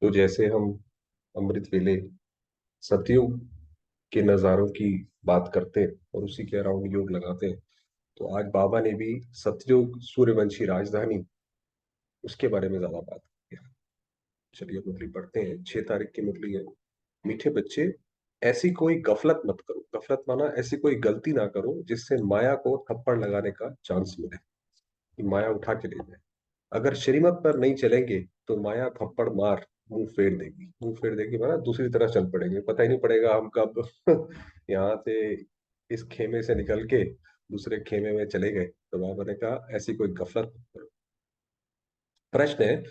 तो जैसे हम अमृत वेले सतयुग के नज़ारों की बात करते हैं और उसी के अराउंड योग लगाते हैं, तो आज बाबा ने भी सतयुग सूर्यवंशी राजधानी उसके बारे में ज्यादा बात की है। चलिए मुरली पढ़ते हैं। 6 तारीख की मुरली है। मीठे बच्चे, ऐसी कोई गफलत मत करो। गफलत माना ऐसी कोई गलती ना करो जिससे माया को थप्पड़ लगाने का चांस मिले, कि माया उठा के ले जाए। अगर श्रीमत पर नहीं चलेंगे तो माया थप्पड़ मार मुंह फेर देगी। मुंह फेर देगी माना दूसरी तरफ चल पड़ेंगे, पता ही नहीं पड़ेगा हम कब यहाँ से इस खेमे से निकल के दूसरे खेमे में चले गए। तो बाबा ने कहा ऐसी कोई गफलत मत करो। प्रश्न है,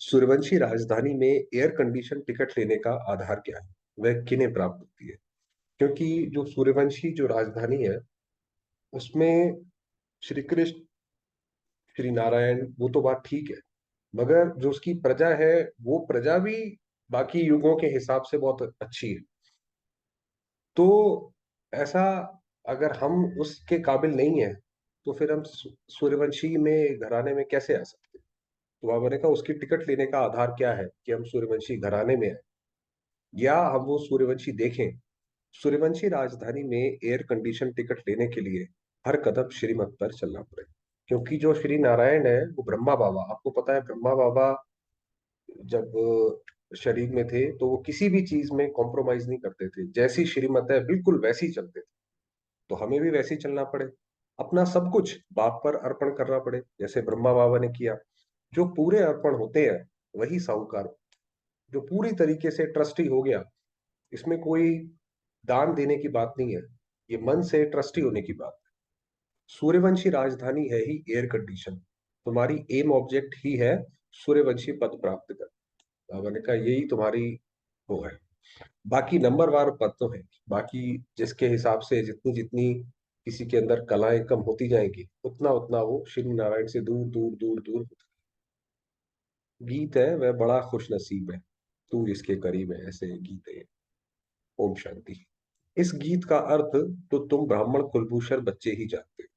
सूर्यवंशी राजधानी में एयर कंडीशन टिकट लेने का आधार क्या है? वह किन्हें प्राप्त होती है? क्योंकि जो सूर्यवंशी जो राजधानी है उसमें श्री कृष्ण, श्री नारायण, वो तो बात ठीक है, मगर जो उसकी प्रजा है वो प्रजा भी बाकी युगों के हिसाब से बहुत अच्छी है। तो ऐसा, अगर हम उसके काबिल नहीं है तो फिर हम सूर्यवंशी में घराने में कैसे आ सकते हैं? तो बाबा ने कहा उसकी टिकट लेने का आधार क्या है कि हम सूर्यवंशी घराने में हैं या हम वो सूर्यवंशी देखें। सूर्यवंशी राजधानी में एयर कंडीशन टिकट लेने के लिए हर कदम श्रीमत पर चलना पड़े। क्योंकि जो श्री नारायण है वो ब्रह्मा बाबा, आपको पता है ब्रह्मा बाबा जब शरीर में थे तो वो किसी भी चीज में कॉम्प्रोमाइज नहीं करते थे। जैसी श्रीमत है बिल्कुल वैसी ही चलते थे। तो हमें भी वैसे ही चलना पड़े, अपना सब कुछ बाप पर अर्पण करना पड़े जैसे ब्रह्मा बाबा ने किया। जो पूरे अर्पण होते हैं वही साहूकार। जो पूरी तरीके से ट्रस्टी हो गया, इसमें कोई दान देने की बात नहीं है, ये मन से ट्रस्टी होने की बात है। सूर्यवंशी राजधानी है ही एयर कंडीशन। तुम्हारी एम ऑब्जेक्ट ही है सूर्यवंशी पद प्राप्त कर। बाबा ने कहा यही तुम्हारी वो है। बाकी नंबरवार पद तो है, बाकी जिसके हिसाब से जितनी जितनी किसी के अंदर कलाएं कम होती जाएंगी उतना उतना वो श्री नारायण से दूर दूर दूर दूर। गीत है, वह बड़ा खुश नसीब है, तू जिसके करीब है, ऐसे गीत है। ओम शांति। इस गीत का अर्थ तो तुम ब्राह्मण कुलभूषण बच्चे ही जानते हो,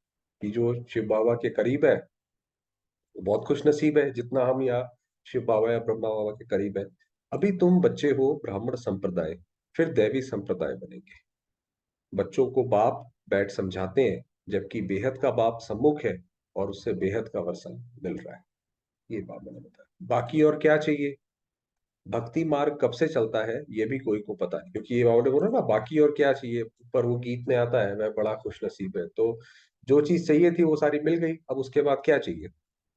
कि जो शिव बाबा के करीब है वो बहुत खुश नसीब है, जितना हम या शिव बाबा या ब्रह्मा बाबा के करीब है। अभी तुम बच्चे हो ब्राह्मण संप्रदाय, फिर दैवी संप्रदाय बनेंगे। बच्चों को बाप बैठ समझाते हैं जबकि बेहद का बाप सम्मुख है और उससे बेहद का वरदान मिल रहा है। ये बाबा ने बताया। बाकी और क्या चाहिए? भक्ति मार्ग कब से चलता है ये भी कोई को पता नहीं, क्योंकि ये बाबा ने बोला ना बाकी और क्या चाहिए, ऊपर वो गीत में आता है वह बड़ा खुश नसीब है। तो जो चीज चाहिए थी वो सारी मिल गई, अब उसके बाद क्या चाहिए?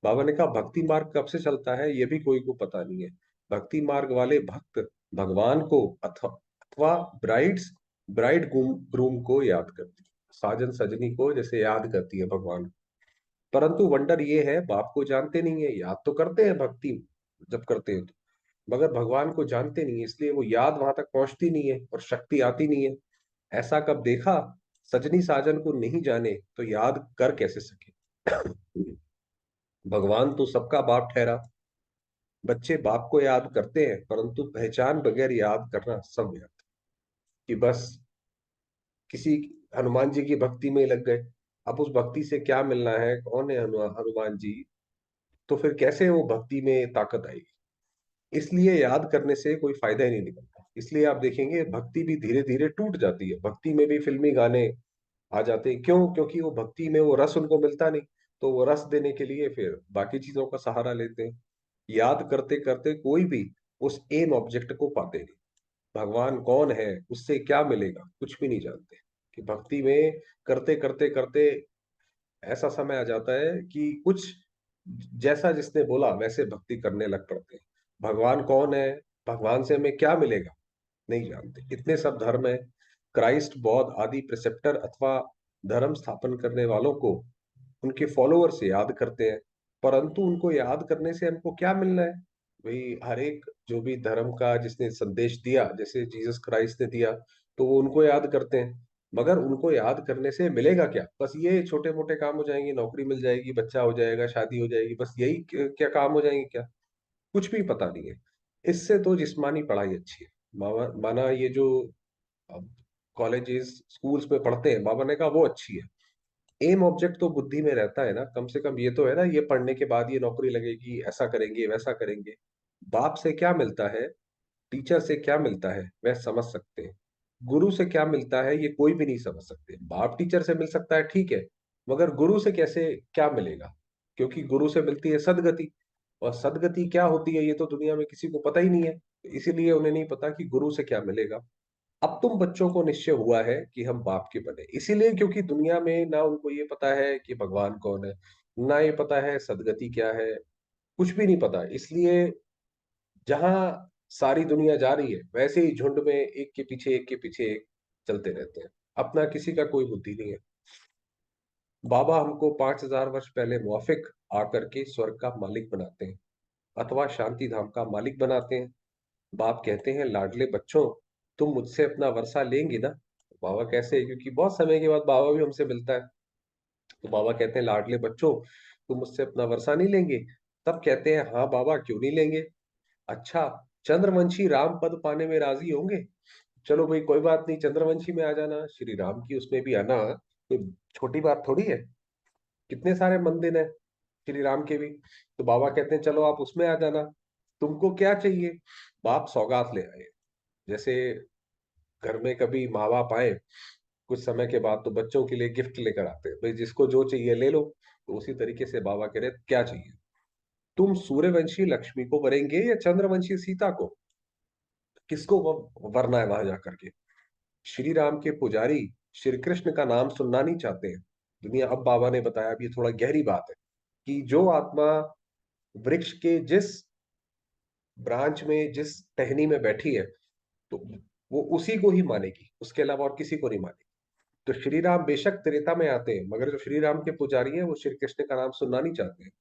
बाबा ने कहा भक्ति मार्ग कब से चलता है ये भी कोई को पता नहीं है। भक्ति मार्ग वाले भक्त भगवान को अथवा अथवा ब्राइड्स ब्राइड ग्रूम को याद करती है, साजन सजनी को जैसे याद करती है भगवान। परंतु वंडर ये है बाप को जानते नहीं है। याद तो करते हैं भक्ति जब करते हैं तो, मगर भगवान को जानते नहीं है, इसलिए वो याद वहां तक पहुंचती नहीं है और शक्ति आती नहीं है। ऐसा कब देखा? सजनी साजन को नहीं जाने तो याद कर कैसे सके? भगवान तो सबका बाप ठहरा। बच्चे बाप को याद करते हैं परंतु पहचान बगैर याद करना सब व्यर्थ। कि बस किसी हनुमान जी की भक्ति में लग गए, अब उस भक्ति से क्या मिलना है, कौन है हनुमान जी? तो फिर कैसे वो भक्ति में ताकत आएगी? इसलिए याद करने से कोई फायदा ही नहीं निकलता। इसलिए आप देखेंगे भक्ति भी धीरे धीरे टूट जाती है। भक्ति में भी फिल्मी गाने आ जाते हैं, क्यों? क्योंकि वो भक्ति में वो रस उनको मिलता नहीं। तो वो रस देने के लिए फिर बाकी चीजों का सहारा लेते हैं। याद करते करते कोई भी उस एम ऑब्जेक्ट को पाते नहीं। भगवान कौन है, उससे क्या मिलेगा, कुछ भी नहीं जानते। कि भक्ति में करते करते करते ऐसा समय आ जाता है कि कुछ जैसा जिसने बोला वैसे भक्ति करने लग पड़ते हैं। भगवान कौन है, भगवान से हमें क्या मिलेगा, नहीं जानते। इतने सब धर्म है, क्राइस्ट, बौद्ध आदि प्रिसेप्टर अथवा धर्म स्थापन करने वालों को उनके फॉलोअर से याद करते हैं, परंतु उनको याद करने से हमको क्या मिलना है? भाई हर एक जो भी धर्म का जिसने संदेश दिया, जैसे जीसस क्राइस्ट ने दिया, तो वो उनको याद करते हैं। मगर उनको याद करने से मिलेगा क्या? बस ये छोटे मोटे काम हो जाएंगे, नौकरी मिल जाएगी, बच्चा हो जाएगा, शादी हो जाएगी, बस यही क्या काम हो जाएंगे क्या? कुछ भी पता नहीं है। इससे तो जिस्मानी पढ़ाई अच्छी है। माना ये जो अब कॉलेजेस स्कूल्स में पढ़ते हैं, बाबा ने कहा वो अच्छी है। एम ऑब्जेक्ट तो बुद्धि में रहता है ना, कम से कम ये तो है ना, ये पढ़ने के बाद ये नौकरी लगेगी, ऐसा करेंगे वैसा करेंगे। बाप से क्या मिलता है? टीचर से क्या मिलता है वह समझ सकते हैं, गुरु से क्या मिलता है ये कोई भी नहीं समझ सकते। बाप टीचर से मिल सकता है ठीक है, मगर गुरु से कैसे, क्या मिलेगा? क्योंकि गुरु से मिलती है सदगति, और सदगति क्या होती है ये तो दुनिया में किसी को पता ही नहीं है, तो इसीलिए उन्हें नहीं पता कि गुरु से क्या मिलेगा। अब तुम बच्चों को निश्चय हुआ है कि हम बाप के बने, इसीलिए क्योंकि दुनिया में ना उनको ये पता है कि भगवान कौन है, ना ये पता है सदगति क्या है, कुछ भी नहीं पता। इसलिए जहां सारी दुनिया जा रही है वैसे ही झुंड में एक के पीछे एक चलते रहते हैं, अपना किसी का कोई बुद्धि नहीं है। बाबा हमको 5,000 वर्ष पहले मुआफिक आकर के स्वर्ग का मालिक बनाते हैं अथवा शांति धाम का मालिक बनाते हैं। बाप कहते हैं लाडले बच्चों, तुम मुझसे अपना वर्षा लेंगे ना? बाबा कैसे? क्योंकि बहुत समय के बाद बाबा भी हमसे मिलता है, तो बाबा कहते हैं लाडले बच्चों, तुम मुझसे अपना वर्षा नहीं लेंगे? तब कहते हैं हाँ बाबा क्यों नहीं लेंगे। अच्छा, चंद्रवंशी राम पद पाने में राजी होंगे? चलो भाई कोई बात नहीं, चंद्रवंशी में आ जाना, श्री राम की उसमें भी आना कोई छोटी बात थोड़ी है, कितने सारे मंदिर हैं श्री राम के भी। तो बाबा कहते हैं चलो आप उसमें आ जाना, तुमको क्या चाहिए? बाप सौगात ले आए। जैसे घर में कभी माँ बाप आए कुछ समय के बाद तो बच्चों के लिए गिफ्ट लेकर आते हैं, भाई जिसको जो चाहिए ले लो। तो उसी तरीके से बाबा कह रहे क्या चाहिए? तुम सूर्यवंशी लक्ष्मी को वरेंगे या चंद्रवंशी सीता को? किसको वरना है वहां जाकर के? श्री राम के पुजारी श्री कृष्ण का नाम सुनना नहीं चाहते हैं दुनिया। अब बाबा ने बताया, अब ये थोड़ा गहरी बात है, कि जो आत्मा वृक्ष के जिस ब्रांच में, जिस टहनी में बैठी है, तो वो उसी को ही मानेगी, उसके अलावा और किसी को नहीं मानेगी। तो श्री राम बेशक त्रेता में आते हैं, मगर जो श्री राम के पुजारी हैं वो श्री कृष्ण का नाम सुनना नहीं चाहते हैं।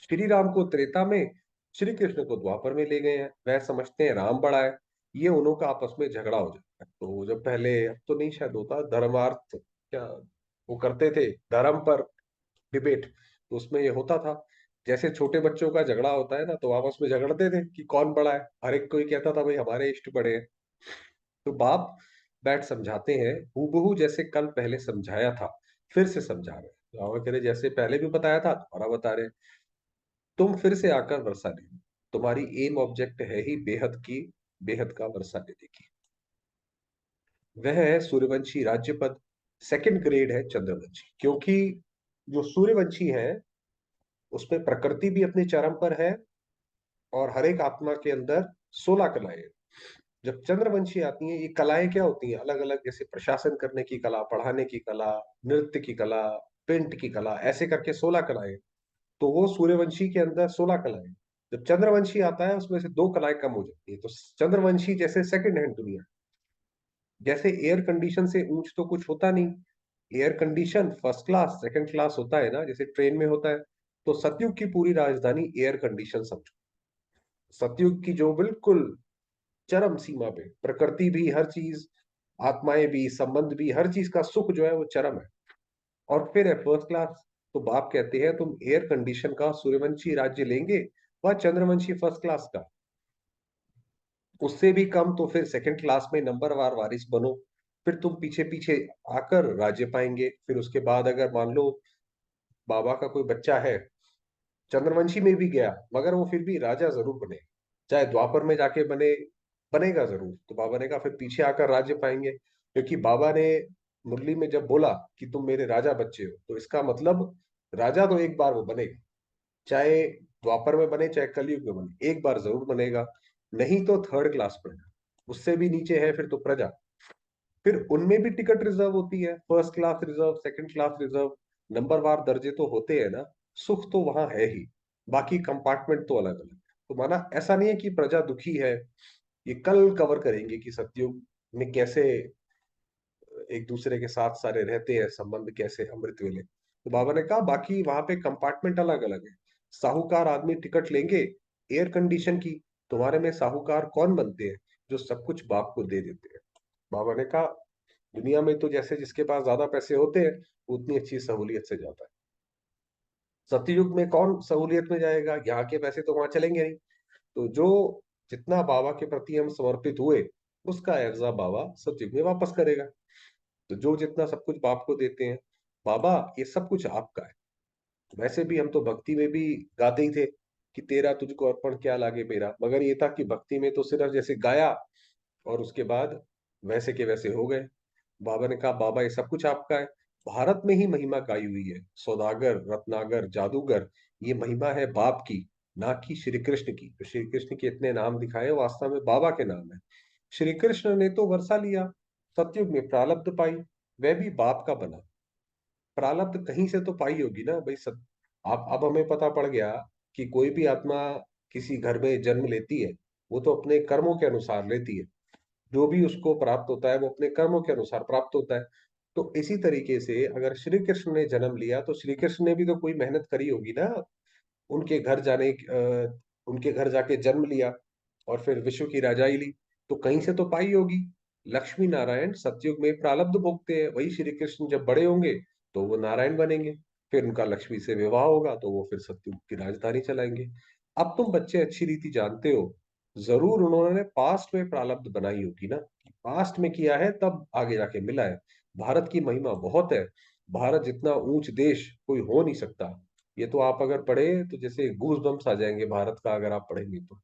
श्री राम को त्रेता में, श्री कृष्ण को द्वापर में ले गए हैं, वह समझते हैं राम बड़ा है। ये उन्हों का आपस में झगड़ा हो जाता है। तो जब पहले, अब तो नहीं शायद होता, धर्मार्थ क्या वो करते थे, धर्म पर डिबेट, तो उसमें ये होता था, जैसे छोटे बच्चों का झगड़ा होता है ना, तो आपस में झगड़ते थे कि कौन बड़ा है, हर एक कोई कहता था भाई हमारे इष्ट बड़े हैं। तो बाप बैठ समझाते हैं हूबहू जैसे कल पहले समझाया था, फिर से समझा रहे हैं। तो बाबा कह रहे जैसे पहले भी बताया था दोबारा बता रहे हैं, तुम फिर से आकर वर्षा ले, तुम्हारी एम ऑब्जेक्ट है ही बेहद की, बेहद का वर्षा लेने की। वह है सूर्यवंशी राज्य पद, सेकंड ग्रेड है चंद्रवंशी, क्योंकि जो सूर्यवंशी है उसमें प्रकृति भी अपने चरम पर है, और हर एक आत्मा के अंदर 16 कलाएं हैं। जब चंद्रवंशी आती हैं, ये कलाएं क्या होती हैं अलग अलग, जैसे प्रशासन करने की कला, पढ़ाने की कला, नृत्य की कला, पेंट की कला, ऐसे करके 16 कलाएं। तो वो सूर्यवंशी के अंदर 16 कलाएं। जब चंद्रवंशी आता है उसमें से दो कलाएं कम हो जाती है, तो चंद्रवंशी जैसे सेकंड हैंड दुनिया। जैसे एयर कंडीशन से ऊंच तो कुछ होता नहीं, air condition first class second class होता है ना, जैसे ट्रेन में होता है। तो सतयुग की पूरी राजधानी एयर कंडीशन समझो, सतयुग की जो बिल्कुल चरम सीमा पे, प्रकृति भी, हर चीज, आत्माएं भी, संबंध भी, हर चीज का सुख जो है वो चरम है। और फिर है फर्स्ट क्लास। तो बाप कहते हैं तुम एयर कंडीशन का सूर्यवंशी राज्य लेंगे व चंद्रवंशी फर्स्ट क्लास का, उससे भी कम तो फिर सेकंड क्लास में नंबरवार वारिस बनो, फिर तुम पीछे पीछे आकर राज्य पाएंगे। फिर उसके बाद अगर मान लो बाबा का कोई बच्चा है, चंद्रवंशी में भी गया, मगर वो फिर भी राजा जरूर बने, चाहे द्वापर में जाके बने, बनेगा जरूर। तो बाबा ने कहा फिर पीछे आकर राज्य पाएंगे, क्योंकि बाबा ने मुरली में जब बोला कि तुम मेरे राजा बच्चे हो, तो इसका मतलब राजा तो एक बार वो बनेगा, चाहे द्वापर में बने चाहे कलयुग में बने, एक बार जरूर बनेगा। नहीं तो थर्ड क्लास प्रजा, उससे भी नीचे है फिर तो प्रजा। फिर उनमें भी टिकट रिजर्व होती है, first class reserve, second class reserve, नंबरवार दर्जे तो होते हैं ना। सुख तो वहां है ही, बाकी कंपार्टमेंट तो अलग अलग। तो माना ऐसा नहीं है कि प्रजा दुखी है, ये कल कवर करेंगे कि सतयुग में कैसे एक दूसरे के साथ सारे रहते हैं, संबंध कैसे अमृत वेले। तो बाबा ने कहा बाकी वहां पे कंपार्टमेंट अलग अलग है। साहूकार आदमी टिकट लेंगे एयर कंडीशन की, तुम्हारे में साहूकार कौन बनते हैं? जो सब कुछ बाप को दे देते हैं। बाबा ने कहा दुनिया में तो जैसे जिसके पास ज्यादा पैसे होते हैं वो उतनी अच्छी सहूलियत से जाता है, सतयुग में कौन सहूलियत में जाएगा, यहाँ के पैसे तो वहां चलेंगे नहीं। तो जो जितना बाबा के प्रति हम समर्पित हुए, उसका एवजा बाबा सतयुग में वापस करेगा। तो जो जितना सब कुछ बाप को देते हैं, बाबा ये सब कुछ आपका है। वैसे भी हम तो भक्ति में भी गाते ही थे कि तेरा तुझको अर्पण क्या लागे मेरा, मगर ये था कि भक्ति में तो सिर्फ जैसे गाया और उसके बाद वैसे के वैसे हो गए। बाबा ने कहा बाबा ये सब कुछ आपका है। भारत में ही महिमा गाई हुई है, सौदागर, रत्नागर, जादूगर, ये महिमा है बाप की, ना कि श्री कृष्ण की। तो श्री कृष्ण के इतने नाम दिखाए वास्तव में बाबा के नाम है। श्री कृष्ण ने तो वर्षा लिया, सतयुग में प्रारब्ध पाई, वह भी बाप का बना। प्रारब्ध कहीं से तो पाई होगी ना भाई। आप अब हमें पता पड़ गया कि कोई भी आत्मा किसी घर में जन्म लेती है, वो तो अपने कर्मों के अनुसार लेती है। जो भी उसको प्राप्त होता है वो अपने कर्मों के अनुसार प्राप्त होता है। तो इसी तरीके से अगर श्री कृष्ण ने जन्म लिया तो श्री कृष्ण ने भी तो कोई मेहनत करी होगी ना। उनके घर उनके घर जाके जन्म लिया और फिर विश्व की राजाई ली, तो कहीं से तो पाई होगी। लक्ष्मी नारायण सतयुग में प्रारब्ध भोगते हैं, वही श्री कृष्ण जब बड़े होंगे तो वो नारायण बनेंगे, फिर उनका लक्ष्मी से विवाह होगा तो वो फिर सतयुग की राजधानी चलाएंगे। अब तुम बच्चे अच्छी रीति जानते हो, जरूर उन्होंने पास्ट में प्रारब्ध बनाई होगी ना, पास्ट में किया है तब आगे जाके मिला है। भारत की महिमा बहुत है, भारत जितना ऊंच देश कोई हो नहीं सकता। ये तो आप अगर पढ़े तो जैसे गूज बम्स आ जाएंगे भारत का, अगर आप पढ़ेंगे तो।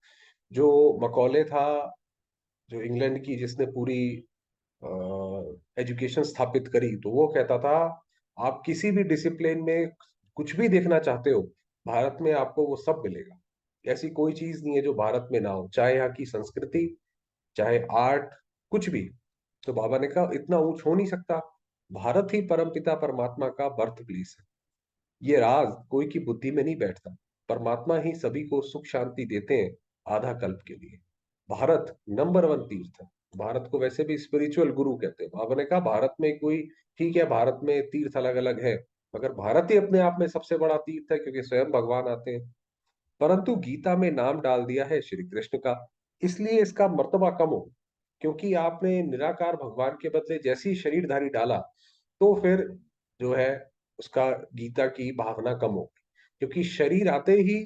जो मकौले था, जो इंग्लैंड की जिसने पूरी एजुकेशन स्थापित करी, तो वो कहता था आप किसी भी डिसिप्लिन में कुछ भी देखना चाहते हो, भारत में आपको वो सब मिलेगा। ऐसी कोई चीज नहीं है जो भारत में ना हो, चाहे यहाँ की संस्कृति, चाहे आर्ट, कुछ भी। तो बाबा ने कहा इतना ऊंच हो नहीं सकता, भारत ही परमपिता परमात्मा का बर्थ प्लेस है। ये राज कोई की बुद्धि में नहीं बैठता, परमात्मा ही सभी को सुख शांति देते हैं आधा कल्प के लिए। भारत नंबर वन तीर्थ है। भारत को वैसे भी स्पिरिचुअल गुरु कहते हैं। बाबा ने कहा भारत में कोई, ठीक है भारत में तीर्थ अलग अलग है, मगर भारत ही अपने आप में सबसे बड़ा तीर्थ है क्योंकि स्वयं भगवान आते हैं। परंतु गीता में नाम डाल दिया है श्री कृष्ण का, इसलिए इसका मर्तबा कम हो। क्योंकि आपने निराकार भगवान के बदले जैसे ही शरीरधारी डाला, तो फिर जो है उसका गीता की भावना कम हो गई। क्योंकि शरीर आते ही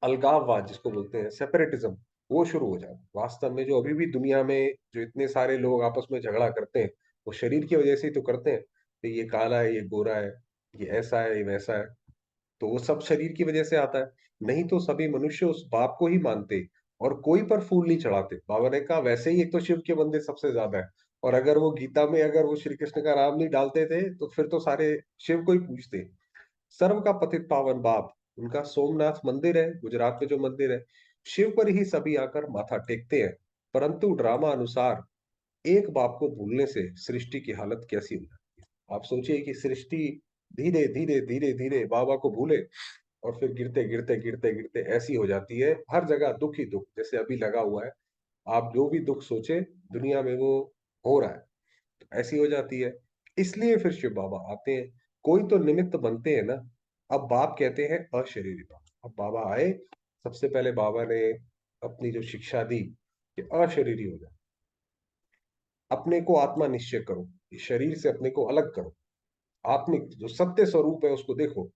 अलगाववाद जिसको बोलते हैं, सेपरेटिज्म, वो शुरू हो जाए। वास्तव में जो अभी भी दुनिया में जो इतने सारे लोग आपस में झगड़ा करते हैं, वो शरीर की वजह से ही तो करते हैं कि ये काला है, ये गोरा है, ये ऐसा है, ये वैसा है। तो वो सब शरीर की वजह से आता है। नहीं तो सभी मनुष्य उस बाप को ही मानते और कोई पर फूल नहीं चढ़ाते। बाबा ने कहा वैसे ही एक तो शिव के मंदिर सबसे ज्यादा है, और अगर वो गीता में अगर वो श्री कृष्ण का नाम नहीं डालते थे तो फिर तो सारे शिव को ही पूजते। सर्व का पतित पावन बाप, उनका सोमनाथ मंदिर है गुजरात में जो मंदिर है, शिव पर ही सभी आकर माथा टेकते हैं। परंतु ड्रामा अनुसार एक बाप को भूलने से सृष्टि की हालत कैसी हो जाती है। आप सोचिए कि सृष्टि धीरे धीरे धीरे धीरे बाबा को भूले और फिर गिरते गिरते गिरते गिरते ऐसी हो जाती है, हर जगह दुख ही दुख जैसे अभी लगा हुआ है। आप जो भी दुख सोचे दुनिया में वो हो रहा है, तो ऐसी हो जाती है। इसलिए फिर शिव बाबा आते हैं, कोई तो निमित्त बनते हैं ना। अब बाप कहते हैं अशरीरी बाप, अब बाबा आए, सबसे पहले बाबा ने अपनी जो शिक्षा दी कि अशरीरी हो जाए, अपने को आत्मा निश्चय करो, इस शरीर से अपने को अलग करो, आत्मिक जो सत्य स्वरूप है उसको देखो।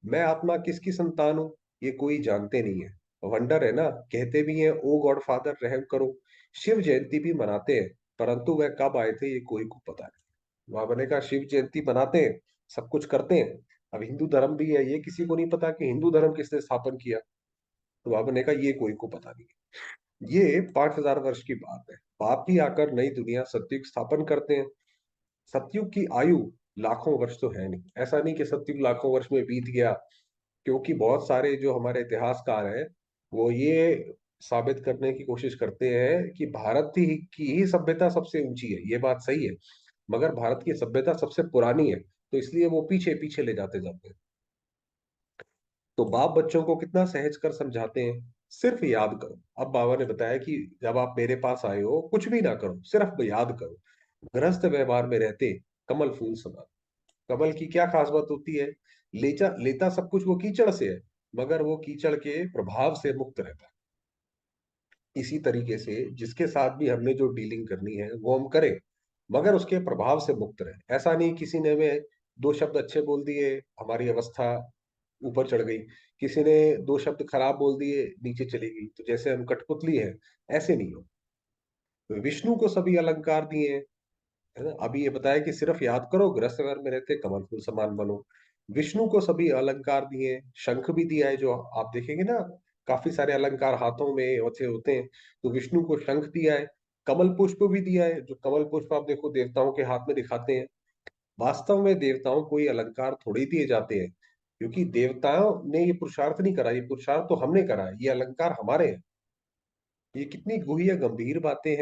मैं आत्मा किसकी संतान हूं, ये कोई जानते नहीं है। वंडर है ना, कहते भी हैं ओ गॉड फादर रहम करो। शिव जयंती भी मनाते हैं, परंतु वह कब आए थे ये कोई को पता नहीं। वहां बने का शिव जयंती मनाते हैं, सब कुछ करते हैं। अब हिंदू धर्म भी है, ये किसी को नहीं पता कि हिंदू धर्म किसने स्थापन किया। तो वहां बने का ये कोई को पता नहीं। ये 5,000 वर्ष की बात है। बाप ही आकर नई दुनिया सत्युग स्थापन करते हैं। सतयुग की आयु लाखों वर्ष तो है नहीं, ऐसा नहीं कि सतयुग लाखों वर्ष में बीत गया। क्योंकि बहुत सारे जो हमारे इतिहासकार हैं वो ये साबित करने की कोशिश करते हैं कि भारत की ही सभ्यता सबसे ऊंची है, ये बात सही है, मगर भारत की सभ्यता सबसे पुरानी है, तो इसलिए वो पीछे पीछे ले जाते जाते हैं। तो बाप बच्चों को कितना सहज कर समझाते हैं, सिर्फ याद करो। अब बाबा ने बताया कि जब आप मेरे पास आए हो कुछ भी ना करो, सिर्फ याद करो। गृहस्थ व्यवहार में रहते कमल फूल समान। कमल की क्या खास बात होती है, लेता लेता सब कुछ वो कीचड़ से है, मगर वो कीचड़ के प्रभाव से मुक्त रहता है। इसी तरीके से जिसके साथ भी हमने जो डीलिंग करनी है वो हम करें, मगर उसके प्रभाव से मुक्त रहे। ऐसा नहीं किसी ने हमें दो शब्द अच्छे बोल दिए हमारी अवस्था ऊपर चढ़ गई, किसी ने दो शब्द खराब बोल दिए नीचे चली गई, तो जैसे हम कठपुतली है, ऐसे नहीं हो। विष्णु को सभी अलंकार दिए हैं, है ना। अभी ये बताया कि सिर्फ याद करो, गृहस्थ घर में रहते कमल फूल समान बनो। विष्णु को सभी अलंकार दिए, शंख भी दिया है, जो आप देखेंगे ना, काफी सारे अलंकार हाथों में होते होते हैं। तो विष्णु को शंख दिया है, कमल पुष्प भी दिया है, जो कमल पुष्प आप देखो देवताओं के हाथ में दिखाते हैं। वास्तव में देवताओं को ये अलंकार थोड़े ही दिए जाते हैं, क्योंकि देवताओं ने ये पुरुषार्थ नहीं करा, ये पुरुषार्थ तो हमने करा है, ये अलंकार हमारे हैं। ये कितनी गुह्य गंभीर बातें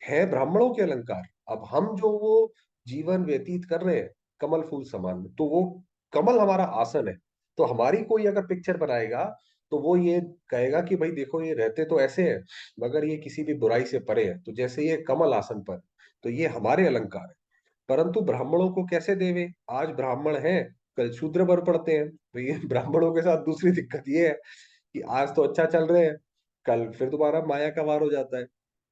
हैं ब्राह्मणों के अलंकार। अब हम जो वो जीवन व्यतीत कर रहे हैं कमल फूल समान में, तो वो कमल हमारा आसन है। तो हमारी कोई अगर पिक्चर बनाएगा तो वो ये कहेगा कि भाई देखो ये रहते तो ऐसे हैं, मगर ये किसी भी बुराई से परे है, तो जैसे ये कमल आसन पर, तो ये हमारे अलंकार है। परंतु ब्राह्मणों को कैसे देवे? आज ब्राह्मण हैं, कल शूद्र बर पड़ते हैं। तो ये ब्राह्मणों के साथ दूसरी दिक्कत ये है कि आज तो अच्छा चल रहे हैं, कल फिर दोबारा माया का वार हो जाता है।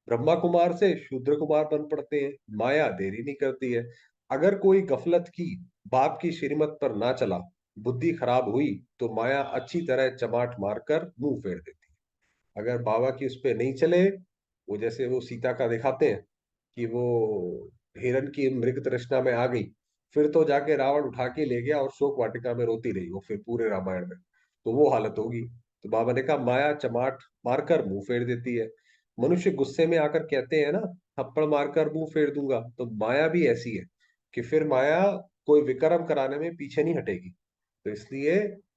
ब्रह्मा कुमार से शूद्र कुमार बन पड़ते हैं, माया देरी नहीं करती है। अगर कोई गफलत की, बाप की श्रीमत पर ना चला, बुद्धि खराब हुई, तो माया अच्छी तरह चमाट मारकर मुंह फेर देती है। अगर बाबा की उस पे नहीं चले, वो जैसे वो सीता का दिखाते हैं कि वो हिरण की मृग तृष्णा में आ गई, फिर तो जाके रावण उठा के ले गया और शोक वाटिका में रोती रही वो फिर पूरे रामायण में, तो वो हालत होगी। तो बाबा ने कहा माया चमाट मारकर मुंह फेर देती है। मनुष्य गुस्से में आकर कहते हैं ना, थप्पड़ मारकर मुंह फेर दूंगा, तो माया भी ऐसी है कि फिर माया कोई विक्रम कराने में पीछे नहीं हटेगी। तो इसलिए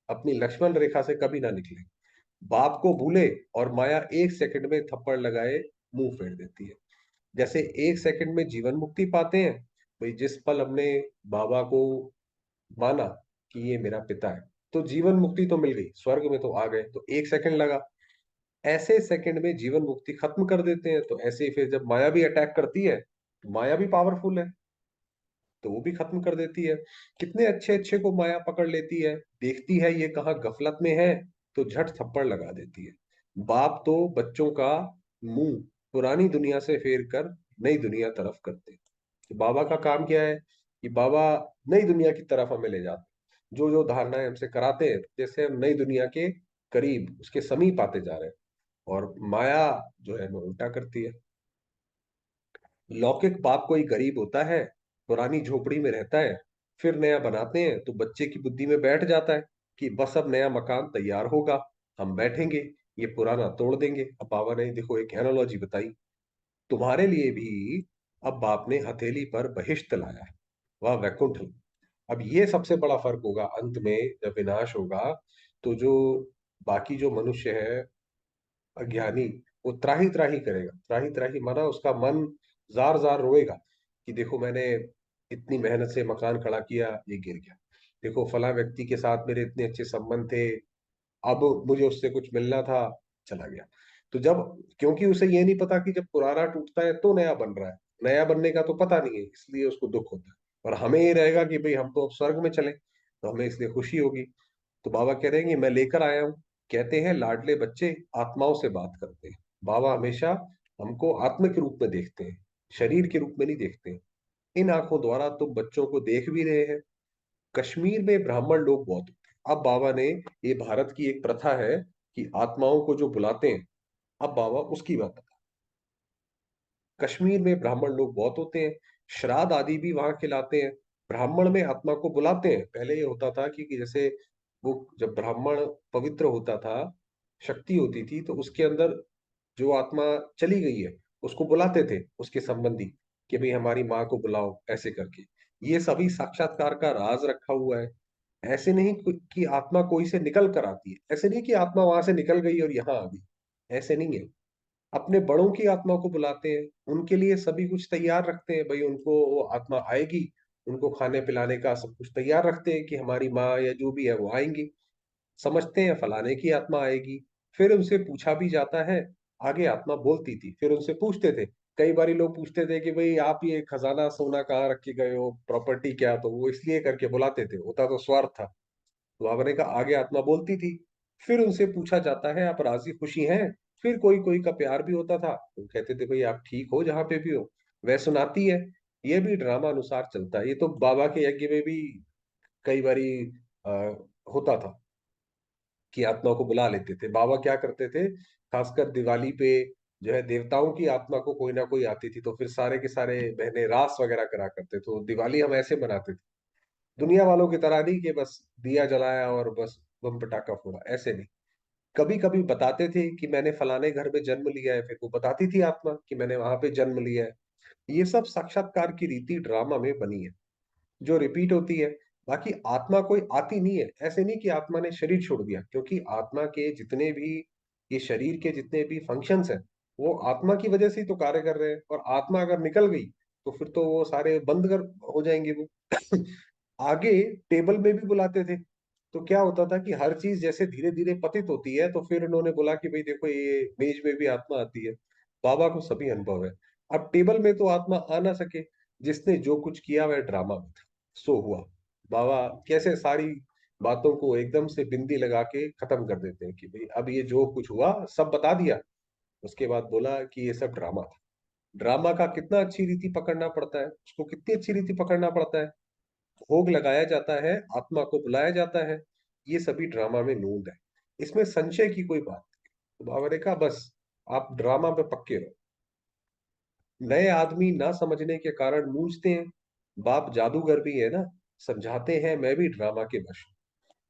अपनी लक्ष्मण रेखा से कभी ना निकले। बाप को भूले और माया एक सेकंड में थप्पड़ लगाए मुंह फेर देती है। जैसे एक सेकंड में जीवन मुक्ति पाते हैं, भाई जिस पल हमने बाबा को माना कि ये मेरा पिता है, तो जीवन मुक्ति तो मिल गई, स्वर्ग में तो आ गए, तो एक सेकंड लगा। ऐसे सेकंड में जीवन मुक्ति खत्म कर देते हैं। तो ऐसे ही फिर जब माया भी अटैक करती है, तो माया भी पावरफुल है, तो वो भी खत्म कर देती है। कितने अच्छे अच्छे को माया पकड़ लेती है, देखती है ये कहाँ गफलत में है, तो झट थप्पड़ लगा देती है। बाप तो बच्चों का मुंह पुरानी दुनिया से फेर कर नई दुनिया तरफ करते हैं। तो बाबा का काम क्या है कि बाबा नई दुनिया की तरफ हमें ले जाते हैं। जो जो धारणाएं हमसे कराते हैं, जैसे हम नई दुनिया के करीब, उसके समीप आते जा रहे हैं, और माया जो है वो उल्टा करती है। लौकिक बाप कोई गरीब होता है, पुरानी झोपड़ी में रहता है, फिर नया बनाते हैं तो बच्चे की बुद्धि में बैठ जाता है कि बस अब नया मकान तैयार होगा, हम बैठेंगे, ये पुराना तोड़ देंगे। अब बाबा ने देखो एक एनालॉजी बताई, तुम्हारे लिए भी अब बाप ने हथेली पर बहिष्ट लाया है, वह वैकुंठ। अब ये सबसे बड़ा फर्क होगा अंत में जब विनाश होगा। तो जो बाकी जो मनुष्य है अज्ञानी, वो त्राही त्राही करेगा। त्राही त्राही माना उसका मन जार जार रोएगा कि देखो मैंने इतनी मेहनत से मकान खड़ा किया, ये गिर गया। देखो फला व्यक्ति के साथ मेरे इतने अच्छे संबंध थे, अब मुझे उससे कुछ मिलना था, चला गया। तो जब, क्योंकि उसे ये नहीं पता कि जब पुराना टूटता है तो नया बन रहा है, नया बनने का तो पता नहीं है, इसलिए उसको दुख होता है। और हमें ये रहेगा कि भाई हम तो अब स्वर्ग में चले, तो हमें इसलिए खुशी होगी। तो बाबा कह रहे हैं कि मैं लेकर आया हूँ। कहते हैं लाडले बच्चे आत्माओं से बात करते हैं। बाबा हमेशा हमको आत्म के रूप में देखते हैं, शरीर के रूप में नहीं देखते हैं। इन आंखों द्वारा तुम बच्चों को देख भी रहे हैं। कश्मीर में ब्राह्मण लोग बहुत होते हैं। अब बाबा ने, ये भारत की एक प्रथा है कि आत्माओं को जो बुलाते हैं, अब बाबा उसकी बात बता। कश्मीर में ब्राह्मण लोग बहुत होते हैं, श्राद्ध आदि भी वहां खिलाते हैं। ब्राह्मण में आत्मा को बुलाते हैं। पहले ये होता था कि जैसे वो जब ब्राह्मण पवित्र होता था, शक्ति होती थी, तो उसके अंदर जो आत्मा चली गई है उसको बुलाते थे उसके संबंधी, कि भाई हमारी माँ को बुलाओ, ऐसे करके। ये सभी साक्षात्कार का राज रखा हुआ है। ऐसे नहीं कि आत्मा कोई से निकल कर आती है, ऐसे नहीं कि आत्मा वहां से निकल गई और यहाँ आ गई, ऐसे नहीं है। अपने बड़ों की आत्मा को बुलाते हैं, उनके लिए सभी कुछ तैयार रखते हैं, भाई उनको वो आत्मा आएगी, उनको खाने पिलाने का सब कुछ तैयार रखते हैं कि हमारी माँ या जो भी है वो आएंगी। समझते हैं फलाने की आत्मा आएगी। फिर उनसे पूछा भी जाता है, आगे आत्मा बोलती थी, फिर उनसे पूछते थे। कई बार लोग पूछते थे कि भाई आप ये खजाना सोना कहाँ रख के गए हो, प्रॉपर्टी क्या, तो वो इसलिए करके बुलाते थे, होता तो स्वार्थ था। तो बाबा ने कहा आगे आत्मा बोलती थी। फिर उनसे पूछा जाता है आप राजी खुशी हैं। फिर कोई कोई का प्यार भी होता था, तो कहते थे भाई आप ठीक हो जहां पे भी हो, वह सुनाती है। ये भी ड्रामा अनुसार चलता है, ये तो बाबा के यज्ञ में भी कई बारी आ, होता था कि आत्मा को बुला लेते थे। बाबा क्या करते थे, खासकर दिवाली पे जो है देवताओं की आत्मा को कोई ना कोई आती थी, तो फिर सारे के सारे बहने रास वगैरह करा करते, तो दिवाली हम ऐसे मनाते थे दुनिया वालों की तरह नहीं कि बस दिया जलाया और बस बम पटाखा फोड़ा, ऐसे नहीं। कभी कभी बताते थे कि मैंने फलाने घर में जन्म लिया है, फिर वो बताती थी आत्मा कि मैंने वहां पे जन्म लिया है। ये सब साक्षात्कार की रीति ड्रामा में बनी है, जो रिपीट होती है। बाकी आत्मा कोई आती नहीं है, ऐसे नहीं कि आत्मा ने शरीर छोड़ दिया, क्योंकि आत्मा के जितने भी, ये शरीर के जितने भी फंक्शंस हैं, वो आत्मा की वजह से ही तो कार्य कर रहे हैं। और आत्मा अगर निकल गई तो फिर तो वो सारे बंद कर हो जाएंगे वो। आगे टेबल में भी बुलाते थे, तो क्या होता था कि हर चीज जैसे धीरे धीरे पतित होती है, तो फिर उन्होंने बोला कि भाई देखो ये मेज में भी आत्मा आती है। बाबा को सभी अनुभव है। अब टेबल में तो आत्मा आ ना सके, जिसने जो कुछ किया वह ड्रामा में था, सो हुआ। बाबा कैसे सारी बातों को एकदम से बिंदी लगा के खत्म कर देते हैं कि भाई अब ये जो कुछ हुआ सब बता दिया। उसके बाद बोला कि ये सब ड्रामा था। ड्रामा का कितना अच्छी रीति पकड़ना पड़ता है, उसको कितनी अच्छी रीति पकड़ना पड़ता है। भोग लगाया जाता है, आत्मा को बुलाया जाता है, ये सभी ड्रामा में नूंद है। इसमें संशय की कोई बात नहीं। तो बाबा ने कहा बस आप ड्रामा पे पक्के रहो। नए आदमी ना समझने के कारण मूंझते हैं। बाप जादूगर भी है ना, समझाते हैं मैं भी ड्रामा के वश हूं।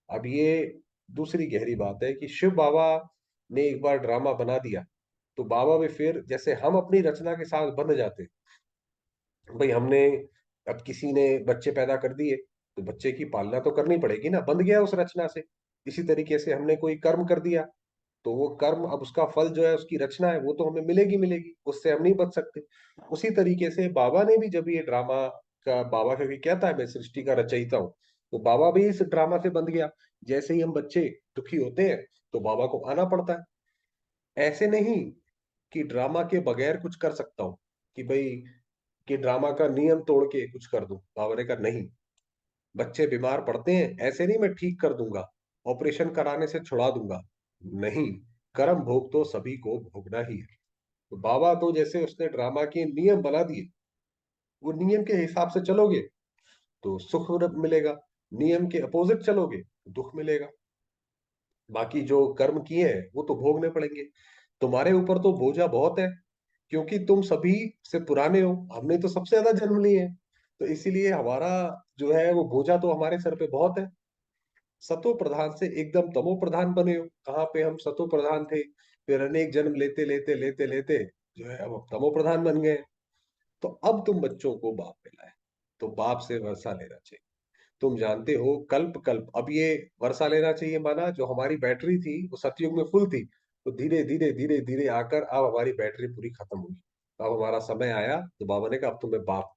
अब ये दूसरी गहरी बात है कि शिव बाबा ने एक बार ड्रामा बना दिया, तो बाबा भी फिर जैसे हम अपनी रचना के साथ बंध जाते। भाई हमने, अब किसी ने बच्चे पैदा कर दिए, तो बच्चे की पालना तो करनी पड़ेगी ना, बंध गया उस रचना से। इसी तरीके से हमने कोई कर्म कर दिया, तो वो कर्म अब उसका फल जो है, उसकी रचना है, वो तो हमें मिलेगी मिलेगी, उससे हम नहीं बच सकते। उसी तरीके से बाबा ने भी जब ये ड्रामा का, बाबा क्योंकि कहता है मैं सृष्टि का रचयिता हूँ, तो बाबा भी इस ड्रामा से बंध गया। जैसे ही हम बच्चे दुखी होते हैं, तो बाबा को आना पड़ता है। ऐसे नहीं कि ड्रामा के बगैर कुछ कर सकता हूँ, कि भाई कि ड्रामा का नियम तोड़ के कुछ कर दूं। बाबा ने कहा नहीं, बच्चे बीमार पड़ते हैं, ऐसे नहीं मैं ठीक कर दूंगा, ऑपरेशन कराने से छुड़ा दूंगा, नहीं। कर्म भोग तो सभी को भोगना ही है। तो बाबा तो जैसे उसने ड्रामा के नियम बना दिए, वो नियम के हिसाब से चलोगे तो सुख मिलेगा, नियम के अपोजिट चलोगे तो दुख मिलेगा। बाकी जो कर्म किए हैं वो तो भोगने पड़ेंगे। तुम्हारे ऊपर तो बोझा बहुत है, क्योंकि तुम सभी से पुराने हो, हमने तो सबसे ज्यादा जन्म लिए हैं। तो इसीलिए हमारा जो है वो बोझा तो हमारे सर पे बहुत है। सतो प्रधान से एकदम तमो प्रधान बने हो, कहाँ पे हम सतो प्रधान थे, फिर अनेक जन्म लेते लेते लेते लेते जो है अब तमो प्रधान बन गए। तो अब तुम बच्चों को बाप मिला है, तो बाप से वर्षा लेना चाहिए। तुम जानते हो कल्प कल्प, अब ये वर्षा लेना चाहिए माना जो हमारी बैटरी थी वो सतयुग में फुल थी, तो धीरे धीरे धीरे धीरे आकर अब हमारी बैटरी पूरी खत्म होगी। अब हमारा समय आया, तो बाबा ने कहा अब तुम्हें बाप।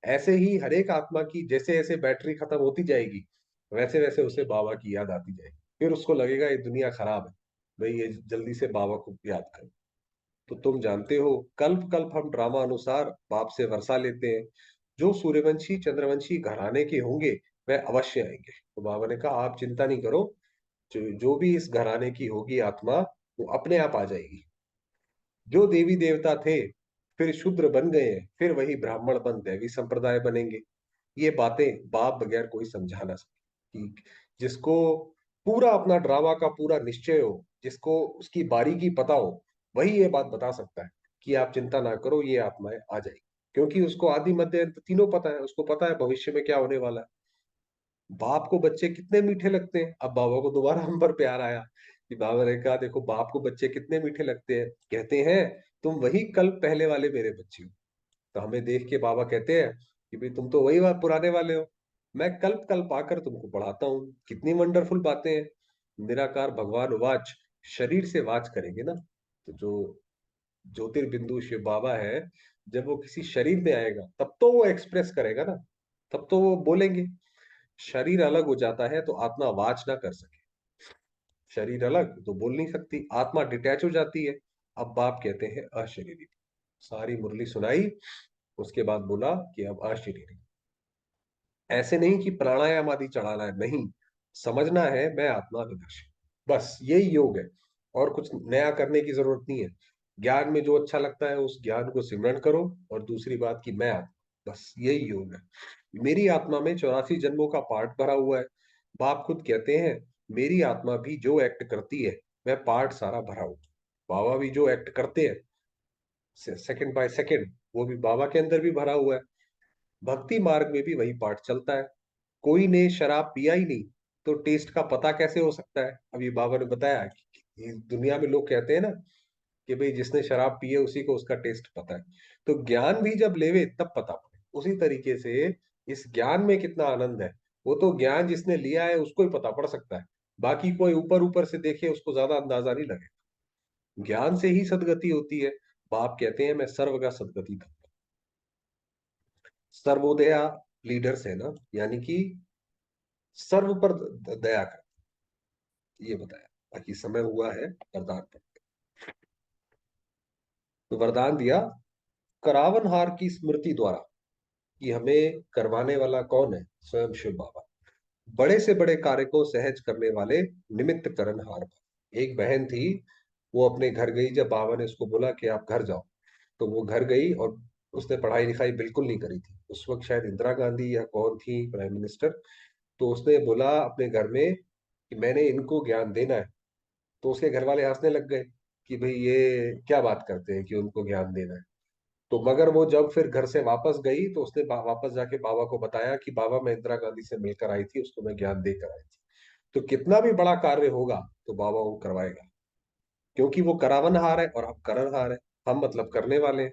ऐसे ही हर एक आत्मा की जैसे जैसे बैटरी खत्म होती जाएगी, वैसे वैसे उसे बाबा की याद आती जाएगी। फिर उसको लगेगा ये दुनिया खराब है, भाई ये जल्दी से बाबा को याद करो। तो तुम जानते हो कल्प कल्प हम ड्रामा अनुसार बाप से वर्षा लेते हैं। जो सूर्यवंशी चंद्रवंशी घराने के होंगे वह अवश्य आएंगे। तो बाबा ने कहा आप चिंता नहीं करो, जो भी इस घराने की होगी आत्मा, वो अपने आप आ जाएगी। जो देवी देवता थे फिर शूद्र बन गए, फिर वही ब्राह्मण बन दैवी संप्रदाय बनेंगे। ये बातें बाप बगैर कोई समझा ना सके। कि जिसको पूरा अपना ड्रामा का पूरा निश्चय हो, जिसको उसकी बारीकी पता हो, वही ये बात बता सकता है कि आप चिंता ना करो ये आत्माएं आ जाएगी। क्योंकि उसको आदि मध्य अंत तीनों पता है, उसको पता है भविष्य में क्या होने वाला है। बाप को बच्चे कितने मीठे लगते हैं। अब बाबा को दोबारा हम पर प्यार आया कि बाबा ने कहा देखो बाप को बच्चे कितने मीठे लगते हैं, कहते हैं तुम वही कल पहले वाले मेरे बच्चे हो। तो हमें देख के बाबा कहते हैं कि भाई तुम तो वही बात पुराने वाले हो, मैं कल्प कल्प आकर तुमको पढ़ाता हूँ। कितनी वंडरफुल बातें हैं। निराकार भगवान वाच, शरीर से वाच करेंगे ना, तो जो ज्योतिर्बिंदु शिव बाबा है, जब वो किसी शरीर में आएगा तब तो वो एक्सप्रेस करेगा ना, तब तो वो बोलेंगे। शरीर अलग हो जाता है तो आत्मा वाच ना कर सके, शरीर अलग तो बोल नहीं सकती, आत्मा डिटैच हो जाती है। अब बाप कहते हैं अशरीरी। सारी मुरली सुनाई, उसके बाद बोला कि अब अशरीरी। ऐसे नहीं कि प्राणायाम आदि चढ़ाना है, नहीं। समझना है मैं आत्मा विदर्शी, बस यही योग है। और कुछ नया करने की जरूरत नहीं है। ज्ञान में जो अच्छा लगता है उस ज्ञान को सिमरण करो, और दूसरी बात कि मैं आत्मा, बस यही योग है। मेरी आत्मा में 84 जन्मों का पार्ट भरा हुआ है। बाप खुद कहते हैं मेरी आत्मा भी जो एक्ट करती है वह पार्ट सारा भरा हुआ है। बाबा भी जो एक्ट करते हैं सेकंड बाय सेकंड, वो भी बाबा के अंदर भी भरा हुआ है। भक्ति मार्ग में भी वही पार्ट चलता है। कोई ने शराब पिया ही नहीं तो टेस्ट का पता कैसे हो सकता है? अभी बाबा ने बताया कि दुनिया में लोग कहते हैं ना कि भाई जिसने शराब पी है उसी को उसका टेस्ट पता है। तो ज्ञान भी जब लेवे तब पता पड़े। उसी तरीके से इस ज्ञान में कितना आनंद है, वो तो ज्ञान जिसने लिया है उसको ही पता पड़ सकता है। बाकी कोई ऊपर ऊपर से देखे उसको ज्यादा अंदाजा नहीं लगे। ज्ञान से ही सदगति होती है। बाप कहते हैं मैं सर्व का सदगति था। सर्वोदया लीडर्स है ना, यानी कि सर्व पर दया कर, ये बताया। बाकी समय हुआ है वरदान पर। तो वरदान दिया करावन हार की स्मृति द्वारा, कि हमें करवाने वाला कौन है? स्वयं शिव बाबा। बड़े से बड़े कार्य को सहज करने वाले निमित्त करण हार। एक बहन थी, वो अपने घर गई जब बाबा ने उसको बोला कि आप घर जाओ। तो वो घर गई और उसने पढ़ाई लिखाई बिल्कुल नहीं करी थी। उस वक्त शायद इंदिरा गांधी या कौन थी प्राइम मिनिस्टर। तो उसने बोला अपने घर में कि मैंने इनको ज्ञान देना है। तो उसके घर वाले हंसने लग गए कि भाई ये क्या बात करते हैं कि उनको ज्ञान देना है। तो मगर वो जब फिर घर से वापस गई तो उसने वापस जाके बाबा को बताया कि बाबा मैं इंदिरा गांधी से मिलकर आई थी, उसको मैं ज्ञान देकर आई थी। तो कितना भी बड़ा कार्य होगा तो बाबा वो करवाएगा, क्योंकि वो करावनहार है और हम करणहार है। हम मतलब करने वाले हैं।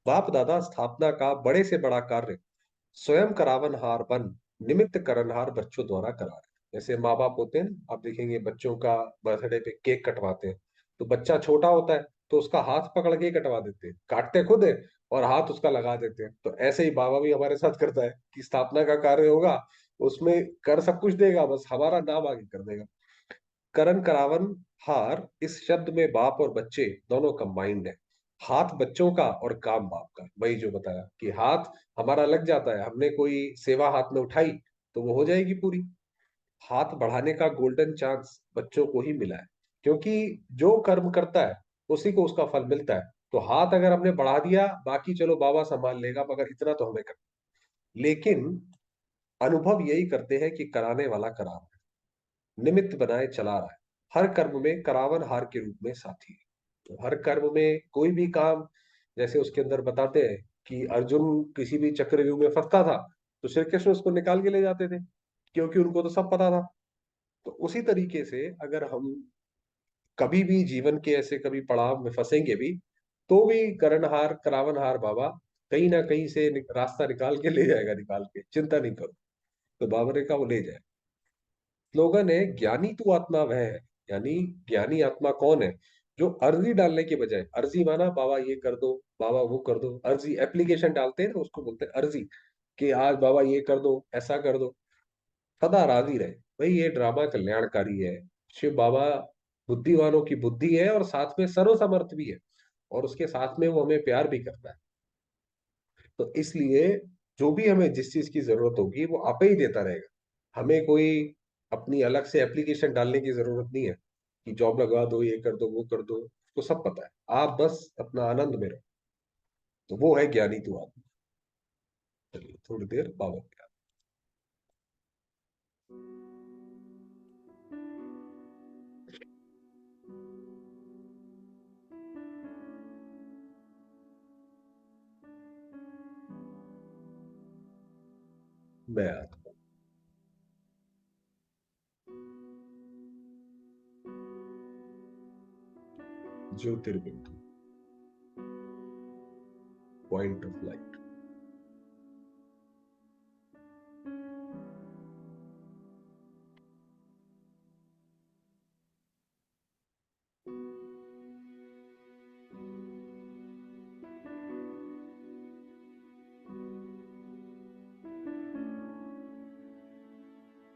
बाप दादा स्थापना का बड़े से बड़ा कार्य स्वयं करावनहार बन निमित्त करणहार बच्चों द्वारा करा रहे हैं। जैसे माँ बाप होते हैं ना, आप देखेंगे बच्चों का बर्थडे पे केक कटवाते हैं। तो बच्चा छोटा होता है तो उसका हाथ पकड़ के ही कटवा देते हैं, काटते खुद है और हाथ उसका लगा देते हैं। तो ऐसे ही बाबा भी हमारे साथ करता है कि स्थापना का कार्य होगा, उसमें कर सब कुछ देगा, बस हमारा नाम आगे कर देगा। करण करावन हार इस शब्द में बाप और बच्चे दोनों कंबाइंड है। हाथ बच्चों का और काम बाप का। वही जो बताया कि हाथ हमारा लग जाता है, हमने कोई सेवा हाथ में उठाई तो वो हो जाएगी पूरी। हाथ बढ़ाने का गोल्डन चांस बच्चों को ही मिला है, क्योंकि जो कर्म करता है उसी को उसका फल मिलता है। तो हाथ अगर हमने बढ़ा दिया, बाकी चलो बाबा संभाल लेगा, मगर इतना तो हमें कर। लेकिन अनुभव यही करते हैं कि कराने वाला करा रहा है, निमित्त बनाए चला रहा है। हर कर्म में करावन हार के रूप में साथी है। तो हर कर्म में कोई भी काम, जैसे उसके अंदर बताते हैं कि अर्जुन किसी भी चक्रव्यूह में फंसता था तो श्री कृष्ण उसको निकाल के ले जाते थे, क्योंकि उनको तो सब पता था। तो उसी तरीके से अगर हम कभी भी जीवन के ऐसे कभी पड़ाव में फंसेंगे भी, तो भी करणहार करावनहार बाबा कहीं ना कहीं से रास्ता निकाल के ले जाएगा, निकाल के चिंता नहीं करो। तो बाबा ने कहा वो ले जाए। स्लोगन है ज्ञानी तू आत्मा वह है। यानी ज्ञानी आत्मा कौन है? जो अर्जी डालने के बजाय, अर्जी माना बाबा ये कर दो, बाबा वो कर दो, अर्जी एप्लीकेशन डालते हैं ना उसको बोलते हैं अर्जी, कि आज बाबा ये कर दो, ऐसा कर दो। सदा राजी रहे। भाई ये ड्रामा कल्याणकारी है। शिव बाबा बुद्धिमानों की बुद्धि है और साथ में सर्वसमर्थ भी है, और उसके साथ में वो हमें प्यार भी करता है। तो इसलिए जो भी हमें जिस चीज की जरूरत होगी वो आपे ही देता रहेगा। हमें कोई अपनी अलग से एप्लीकेशन डालने की जरूरत नहीं है कि जॉब लगा दो, ये कर दो, वो कर दो। उसको सब पता है, आप बस अपना आनंद में रहो। तो वो है ज्ञानी तू आत्मा। चलिए थोड़ी देर बाबा के याद। मैं आत्मा ज्योतिर्बिंदु, पॉइंट ऑफ लाइट।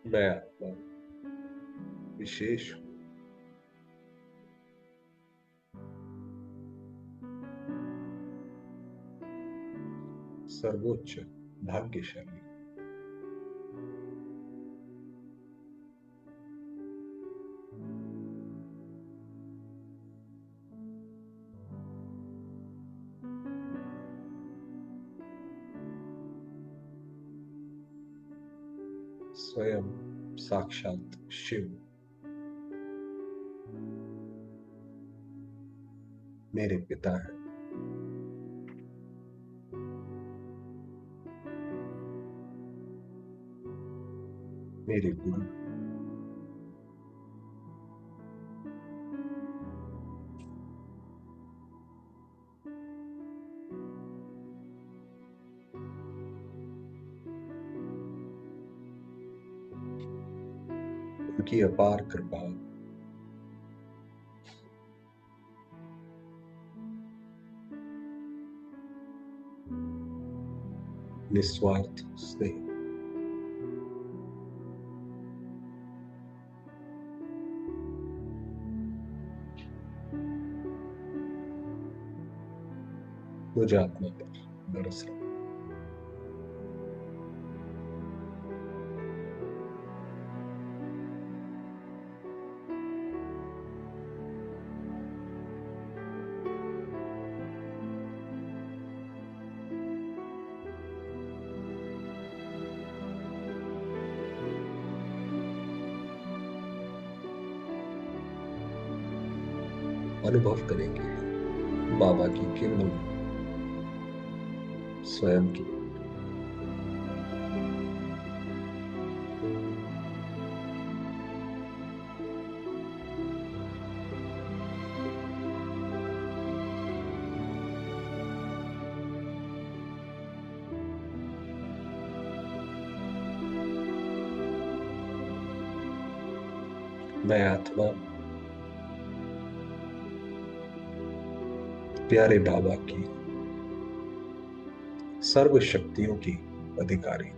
मैं आत्मा विशेष हूँ, सर्वोच्च, भाग्यशाली। स्वयं साक्षात शिव मेरे पिता है। मेरे गुरु। उनकी अपार कृपा, निस्वार्थ स्नेह, मुझ आत्मा पर बरस रहा। अनुभव करेंगे बाबा की किरणों में स्वयं की। मैं आत्मा प्यारे बाबा की सर्व शक्तियों की अधिकारी।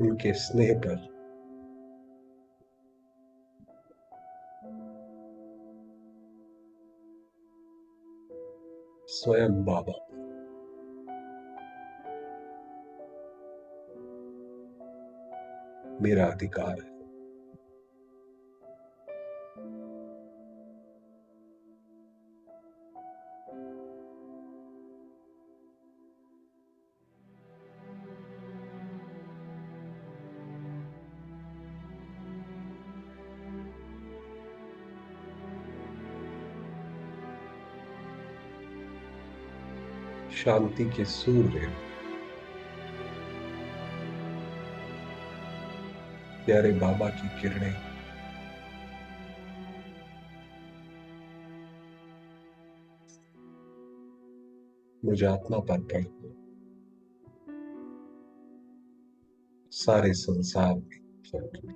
उनके स्नेह पर स्वयं बाबा मेरा अधिकार है। शांति के सूर्य प्यारे बाबा की किरणें मुझ आत्मा पर पड़कर सारे संसार में फैल।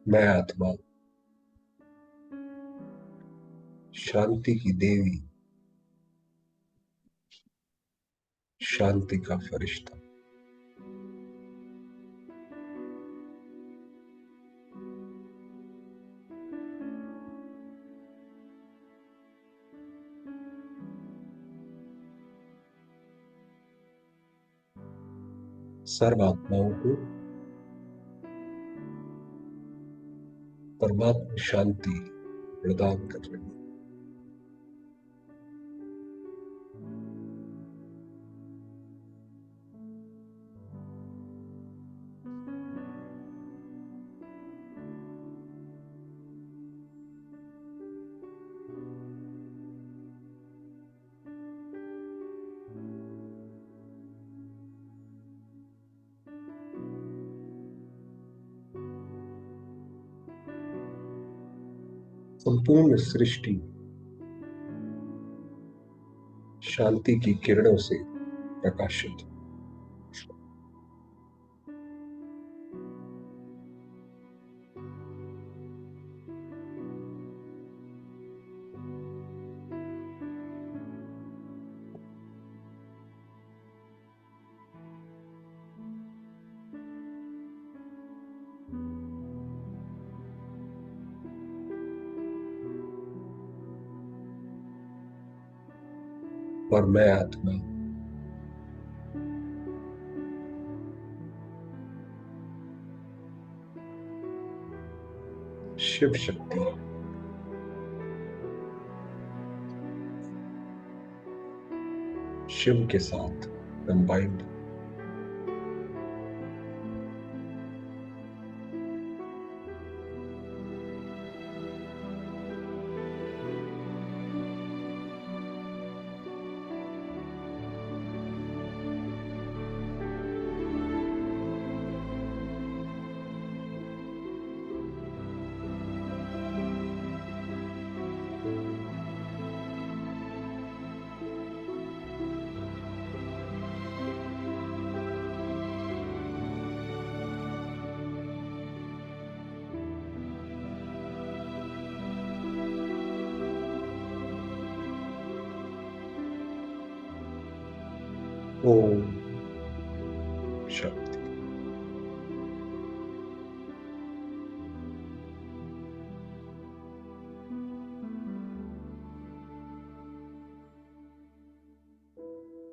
मैं आत्मा शांति की देवी, शांति का फरिश्ता, सर्व आत्माओं को परमात्मा शांति प्रदान कर रही। संपूर्ण सृष्टि शांति की किरणों से प्रकाशित। और मैं आत्मा शिव शक्ति। शिव के साथ कंबाइंड। ओम शांति।